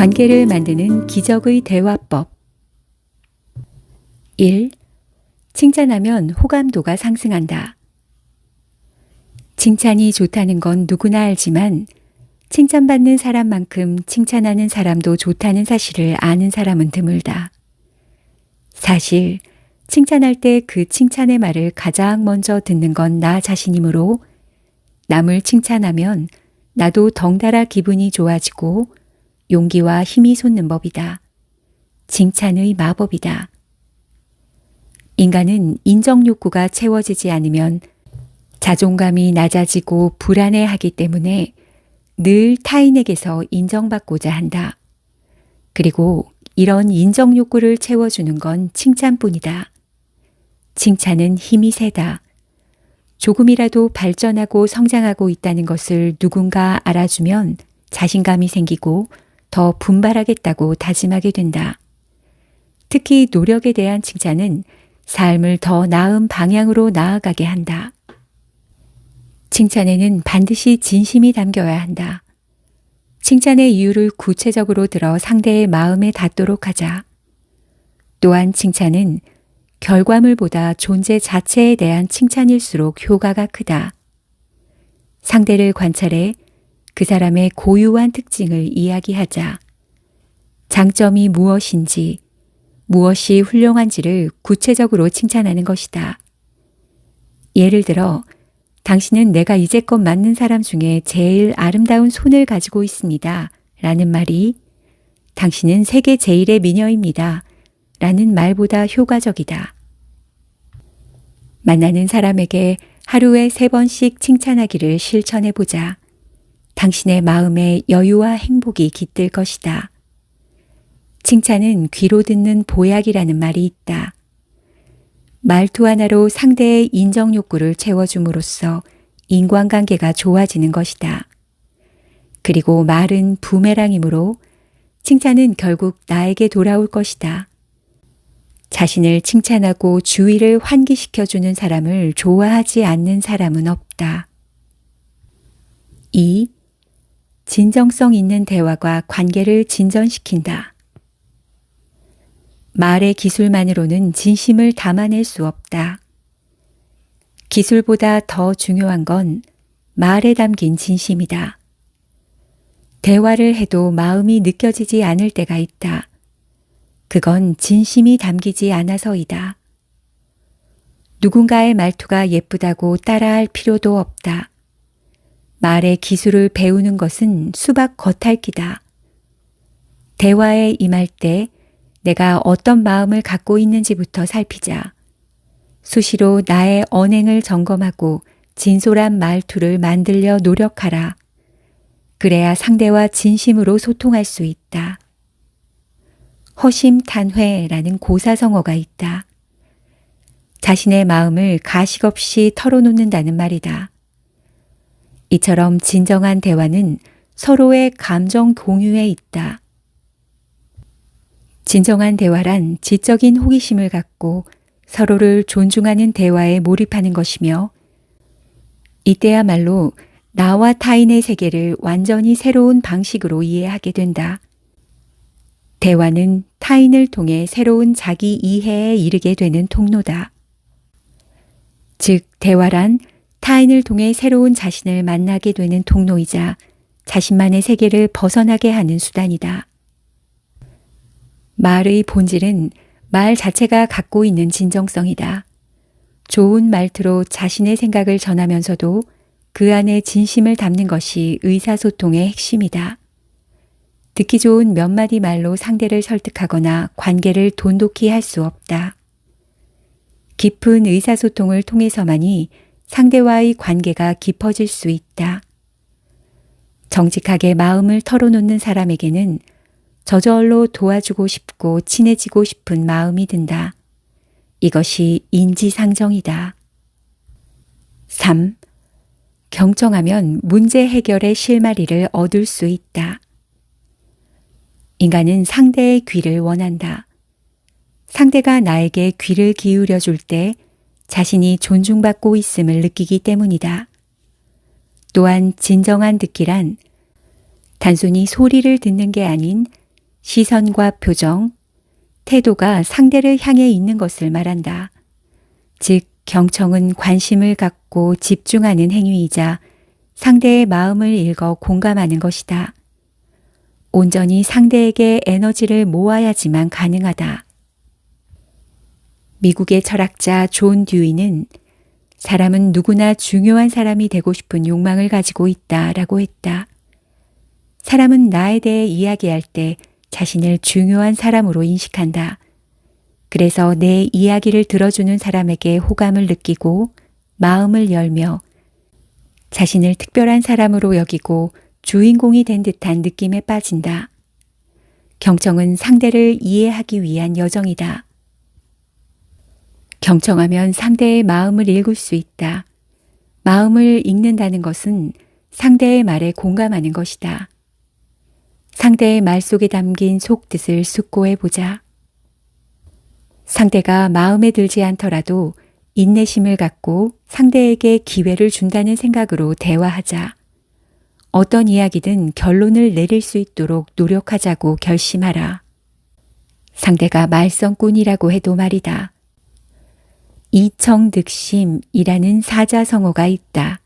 관계를 만드는 기적의 대화법. 1. 칭찬하면 호감도가 상승한다. 칭찬이 좋다는 건 누구나 알지만 칭찬받는 사람만큼 칭찬하는 사람도 좋다는 사실을 아는 사람은 드물다. 사실 칭찬할 때 그 칭찬의 말을 가장 먼저 듣는 건 나 자신이므로 남을 칭찬하면 나도 덩달아 기분이 좋아지고 용기와 힘이 솟는 법이다. 칭찬의 마법이다. 인간은 인정 욕구가 채워지지 않으면 자존감이 낮아지고 불안해하기 때문에 늘 타인에게서 인정받고자 한다. 그리고 이런 인정 욕구를 채워주는 건 칭찬뿐이다. 칭찬은 힘이 세다. 조금이라도 발전하고 성장하고 있다는 것을 누군가 알아주면 자신감이 생기고 더 분발하겠다고 다짐하게 된다. 특히 노력에 대한 칭찬은 삶을 더 나은 방향으로 나아가게 한다. 칭찬에는 반드시 진심이 담겨야 한다. 칭찬의 이유를 구체적으로 들어 상대의 마음에 닿도록 하자. 또한 칭찬은 결과물보다 존재 자체에 대한 칭찬일수록 효과가 크다. 상대를 관찰해 그 사람의 고유한 특징을 이야기하자. 장점이 무엇인지, 무엇이 훌륭한지를 구체적으로 칭찬하는 것이다. 예를 들어, 당신은 내가 이제껏 만난 사람 중에 제일 아름다운 손을 가지고 있습니다. 라는 말이 당신은 세계 제일의 미녀입니다. 라는 말보다 효과적이다. 만나는 사람에게 하루에 3번씩 칭찬하기를 실천해보자. 당신의 마음에 여유와 행복이 깃들 것이다. 칭찬은 귀로 듣는 보약이라는 말이 있다. 말투 하나로 상대의 인정 욕구를 채워줌으로써 인간관계가 좋아지는 것이다. 그리고 말은 부메랑이므로 칭찬은 결국 나에게 돌아올 것이다. 자신을 칭찬하고 주위를 환기시켜주는 사람을 좋아하지 않는 사람은 없다. 2. 진정성 있는 대화가 관계를 진전시킨다. 말의 기술만으로는 진심을 담아낼 수 없다. 기술보다 더 중요한 건 말에 담긴 진심이다. 대화를 해도 마음이 느껴지지 않을 때가 있다. 그건 진심이 담기지 않아서이다. 누군가의 말투가 예쁘다고 따라할 필요도 없다. 말의 기술을 배우는 것은 수박 겉핥기다. 대화에 임할 때 내가 어떤 마음을 갖고 있는지부터 살피자. 수시로 나의 언행을 점검하고 진솔한 말투를 만들려 노력하라. 그래야 상대와 진심으로 소통할 수 있다. 허심탄회라는 고사성어가 있다. 자신의 마음을 가식 없이 털어놓는다는 말이다. 이처럼 진정한 대화는 서로의 감정 공유에 있다. 진정한 대화란 지적인 호기심을 갖고 서로를 존중하는 대화에 몰입하는 것이며 이때야말로 나와 타인의 세계를 완전히 새로운 방식으로 이해하게 된다. 대화는 타인을 통해 새로운 자기 이해에 이르게 되는 통로다. 즉, 대화란 타인을 통해 새로운 자신을 만나게 되는 통로이자 자신만의 세계를 벗어나게 하는 수단이다. 말의 본질은 말 자체가 갖고 있는 진정성이다. 좋은 말투로 자신의 생각을 전하면서도 그 안에 진심을 담는 것이 의사소통의 핵심이다. 듣기 좋은 몇 마디 말로 상대를 설득하거나 관계를 돈독히 할 수 없다. 깊은 의사소통을 통해서만이 상대와의 관계가 깊어질 수 있다. 정직하게 마음을 털어놓는 사람에게는 저절로 도와주고 싶고 친해지고 싶은 마음이 든다. 이것이 인지상정이다. 3. 경청하면 문제 해결의 실마리를 얻을 수 있다. 인간은 상대의 귀를 원한다. 상대가 나에게 귀를 기울여 줄 때 자신이 존중받고 있음을 느끼기 때문이다. 또한 진정한 듣기란 단순히 소리를 듣는 게 아닌 시선과 표정, 태도가 상대를 향해 있는 것을 말한다. 즉, 경청은 관심을 갖고 집중하는 행위이자 상대의 마음을 읽어 공감하는 것이다. 온전히 상대에게 에너지를 모아야지만 가능하다. 미국의 철학자 존 듀이는 사람은 누구나 중요한 사람이 되고 싶은 욕망을 가지고 있다라고 했다. 사람은 나에 대해 이야기할 때 자신을 중요한 사람으로 인식한다. 그래서 내 이야기를 들어주는 사람에게 호감을 느끼고 마음을 열며 자신을 특별한 사람으로 여기고 주인공이 된 듯한 느낌에 빠진다. 경청은 상대를 이해하기 위한 여정이다. 경청하면 상대의 마음을 읽을 수 있다. 마음을 읽는다는 것은 상대의 말에 공감하는 것이다. 상대의 말 속에 담긴 속뜻을 숙고해 보자. 상대가 마음에 들지 않더라도 인내심을 갖고 상대에게 기회를 준다는 생각으로 대화하자. 어떤 이야기든 결론을 내릴 수 있도록 노력하자고 결심하라. 상대가 말썽꾼이라고 해도 말이다. 이청득심이라는 사자성어가 있다.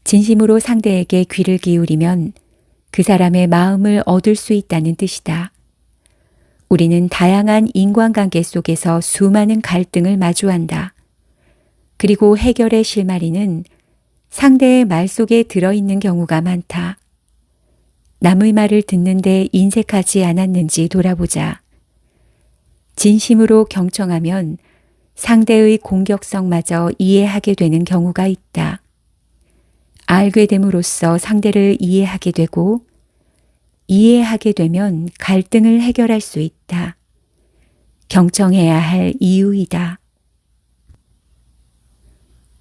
진심으로 상대에게 귀를 기울이면 그 사람의 마음을 얻을 수 있다는 뜻이다. 우리는 다양한 인간관계 속에서 수많은 갈등을 마주한다. 그리고 해결의 실마리는 상대의 말 속에 들어있는 경우가 많다. 남의 말을 듣는데 인색하지 않았는지 돌아보자. 진심으로 경청하면 상대의 공격성마저 이해하게 되는 경우가 있다. 알게 됨으로써 상대를 이해하게 되고 이해하게 되면 갈등을 해결할 수 있다. 경청해야 할 이유이다.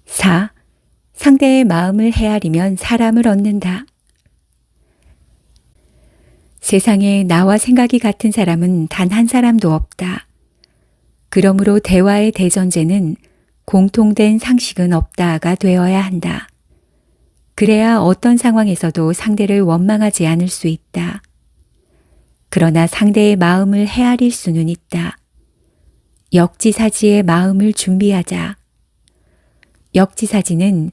4. 상대의 마음을 헤아리면 사람을 얻는다. 세상에 나와 생각이 같은 사람은 단 한 사람도 없다. 그러므로 대화의 대전제는 공통된 상식은 없다가 되어야 한다. 그래야 어떤 상황에서도 상대를 원망하지 않을 수 있다. 그러나 상대의 마음을 헤아릴 수는 있다. 역지사지의 마음을 준비하자. 역지사지는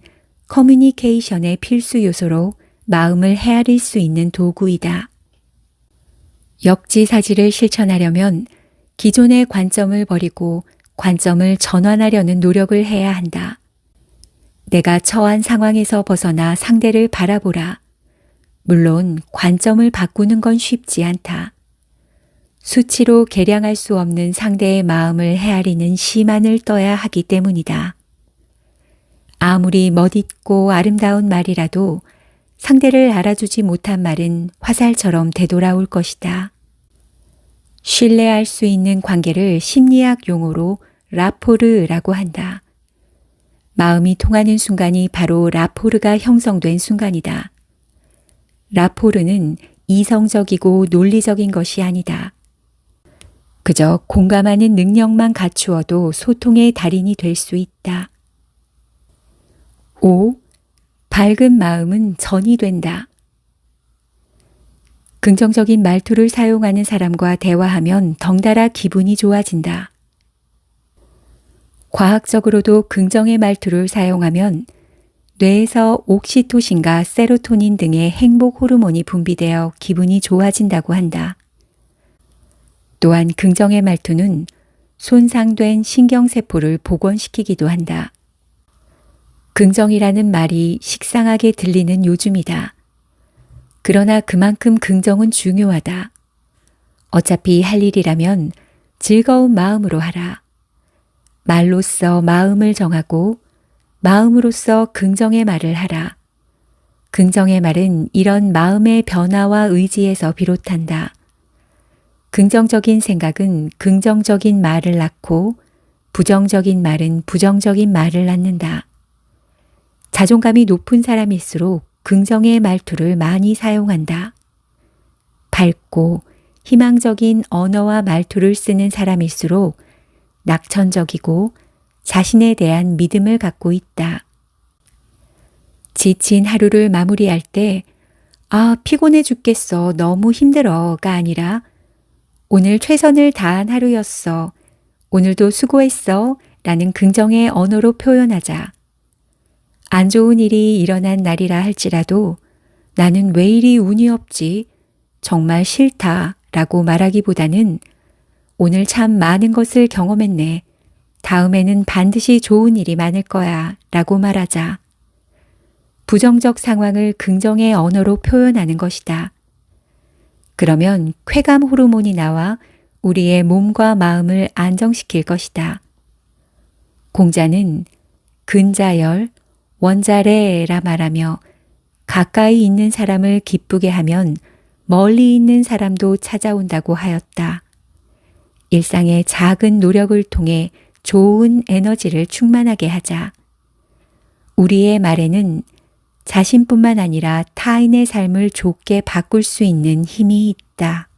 커뮤니케이션의 필수 요소로 마음을 헤아릴 수 있는 도구이다. 역지사지를 실천하려면 기존의 관점을 버리고 관점을 전환하려는 노력을 해야 한다. 내가 처한 상황에서 벗어나 상대를 바라보라. 물론 관점을 바꾸는 건 쉽지 않다. 수치로 계량할 수 없는 상대의 마음을 헤아리는 시만을 떠야 하기 때문이다. 아무리 멋있고 아름다운 말이라도 상대를 알아주지 못한 말은 화살처럼 되돌아올 것이다. 신뢰할 수 있는 관계를 심리학 용어로 라포르라고 한다. 마음이 통하는 순간이 바로 라포르가 형성된 순간이다. 라포르는 이성적이고 논리적인 것이 아니다. 그저 공감하는 능력만 갖추어도 소통의 달인이 될 수 있다. 5. 밝은 마음은 전이 된다. 긍정적인 말투를 사용하는 사람과 대화하면 덩달아 기분이 좋아진다. 과학적으로도 긍정의 말투를 사용하면 뇌에서 옥시토신과 세로토닌 등의 행복 호르몬이 분비되어 기분이 좋아진다고 한다. 또한 긍정의 말투는 손상된 신경세포를 복원시키기도 한다. 긍정이라는 말이 식상하게 들리는 요즘이다. 그러나 그만큼 긍정은 중요하다. 어차피 할 일이라면 즐거운 마음으로 하라. 말로써 마음을 정하고 마음으로써 긍정의 말을 하라. 긍정의 말은 이런 마음의 변화와 의지에서 비롯한다. 긍정적인 생각은 긍정적인 말을 낳고 부정적인 말은 부정적인 말을 낳는다. 자존감이 높은 사람일수록 긍정의 말투를 많이 사용한다. 밝고 희망적인 언어와 말투를 쓰는 사람일수록 낙천적이고 자신에 대한 믿음을 갖고 있다. 지친 하루를 마무리할 때 아, 피곤해 죽겠어. 너무 힘들어가 아니라 오늘 최선을 다한 하루였어. 오늘도 수고했어. 라는 긍정의 언어로 표현하자. 안 좋은 일이 일어난 날이라 할지라도 나는 왜 이리 운이 없지? 정말 싫다. 라고 말하기보다는 오늘 참 많은 것을 경험했네. 다음에는 반드시 좋은 일이 많을 거야. 라고 말하자. 부정적 상황을 긍정의 언어로 표현하는 것이다. 그러면 쾌감 호르몬이 나와 우리의 몸과 마음을 안정시킬 것이다. 공자는 근자열, 원자래라 말하며 가까이 있는 사람을 기쁘게 하면 멀리 있는 사람도 찾아온다고 하였다. 일상의 작은 노력을 통해 좋은 에너지를 충만하게 하자. 우리의 말에는 자신뿐만 아니라 타인의 삶을 좋게 바꿀 수 있는 힘이 있다.